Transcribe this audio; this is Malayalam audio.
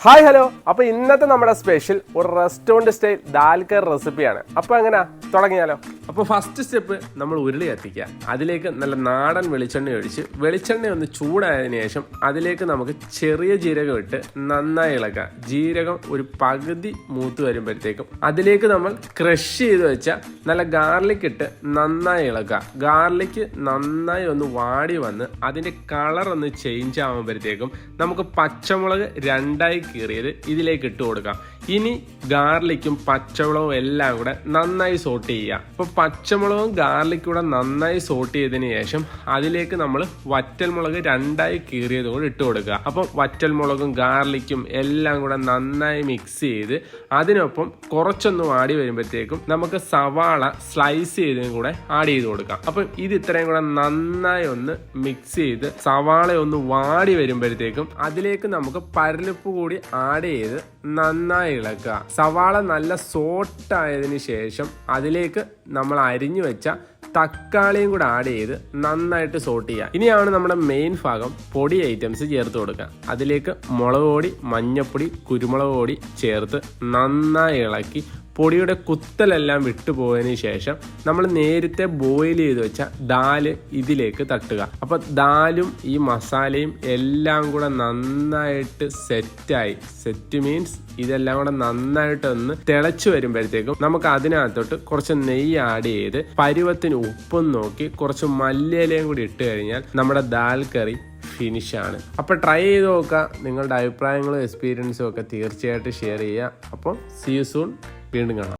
Hi hello. അപ്പോൾ ഇന്നത്തെ നമ്മുടെ സ്പെഷ്യൽ ഒരു റെസ്റ്റോറൻറ്റ് സ്റ്റൈൽ ദാൽ കറി റെസിപ്പിയാണ്. അപ്പോൾ എങ്ങനെയാ തുടങ്ങിയാലോ? അപ്പോൾ ഫസ്റ്റ് സ്റ്റെപ്പ് നമ്മൾ ഉരുളി കത്തിക്കുക. അതിലേക്ക് നല്ല നാടൻ വെളിച്ചെണ്ണ ഒഴിച്ച് വെളിച്ചെണ്ണ ഒന്ന് ചൂടായതിനു ശേഷം അതിലേക്ക് നമുക്ക് ചെറിയ ജീരകം ഇട്ട് നന്നായി ഇളക്കുക. ജീരകം ഒരു പകുതി മൂത്ത് വരുമ്പോഴത്തേക്കും അതിലേക്ക് നമ്മൾ ക്രഷ് ചെയ്ത് വെച്ച നല്ല ഗാർലിക് ഇട്ട് നന്നായി ഇളക്കുക. ഗാർലിക് നന്നായി ഒന്ന് വാടി വന്ന് അതിൻ്റെ കളർ ഒന്ന് ചേഞ്ച് ആകുമ്പോഴത്തേക്കും നമുക്ക് പച്ചമുളക് രണ്ടായി കീറിയത് ഇതിലേക്ക് ഇട്ട് കൊടുക്കാം. ഇനി ഗാർലിക്കും പച്ചമുളകും എല്ലാം കൂടെ നന്നായി സോട്ട് ചെയ്യുക. അപ്പൊ പച്ചമുളകും ഗാർലിക്കും കൂടെ നന്നായി സോട്ട് ചെയ്തതിന് ശേഷം അതിലേക്ക് നമ്മൾ വറ്റൽമുളക് രണ്ടായി കീറിയത് കൂടെ ഇട്ട് കൊടുക്കുക. അപ്പം വറ്റൽമുളകും ഗാർലിക്കും എല്ലാം കൂടെ നന്നായി മിക്സ് ചെയ്ത് അതിനൊപ്പം കുറച്ചൊന്ന് വാടി വരുമ്പോഴത്തേക്കും നമുക്ക് സവാള സ്ലൈസ് ചെയ്തതും കൂടെ ആഡ് ചെയ്ത് കൊടുക്കാം. അപ്പം ഇത് ഇത്രയും കൂടെ നന്നായി ഒന്ന് മിക്സ് ചെയ്ത് സവാള ഒന്ന് വാടി വരുമ്പോഴത്തേക്കും അതിലേക്ക് നമുക്ക് പരലുപ്പ് കൂടി ആഡ് ചെയ്ത് നന്നായി ഇളക്കുക. സവാള നല്ല സോട്ട് ആയതിനു ശേഷം അതിലേക്ക് നമ്മൾ അരിഞ്ഞു വെച്ച തക്കാളിയും കൂടെ ആഡ് ചെയ്ത് നന്നായിട്ട് സോട്ട് ചെയ്യുക. ഇനിയാണ് നമ്മുടെ മെയിൻ ഭാഗം, പൊടി ഐറ്റംസ് ചേർത്ത് കൊടുക്കുക. അതിലേക്ക് മുളക് പൊടി, മഞ്ഞപ്പൊടി, കുരുമുളക് പൊടി ചേർത്ത് നന്നായി ഇളക്കി പൊടിയുടെ കുത്തലെല്ലാം വിട്ടുപോയതിനു ശേഷം നമ്മൾ നേരത്തെ ബോയിൽ ചെയ്ത് വെച്ച ദാല് ഇതിലേക്ക് തട്ടുക. അപ്പോൾ ദാലും ഈ മസാലയും എല്ലാം കൂടെ നന്നായിട്ട് സെറ്റ് മീൻസ് ഇതെല്ലാം കൂടെ നന്നായിട്ടൊന്ന് തിളച്ചു വരുമ്പോഴത്തേക്കും നമുക്ക് അതിനകത്തോട്ട് കുറച്ച് നെയ്യ് ആഡ് ചെയ്ത് പരുവത്തിന് ഉപ്പും നോക്കി കുറച്ച് മല്ലിയിലയും കൂടി ഇട്ട് കഴിഞ്ഞാൽ നമ്മുടെ ദാൽ കറി ഫിനിഷാണ്. അപ്പോൾ ട്രൈ ചെയ്ത് നോക്കുക. നിങ്ങളുടെ അഭിപ്രായങ്ങളും എക്സ്പീരിയൻസും ഒക്കെ തീർച്ചയായിട്ടും ഷെയർ ചെയ്യുക. അപ്പോൾ സീ യു സൂൺ. വീണ്ടും കാണാം.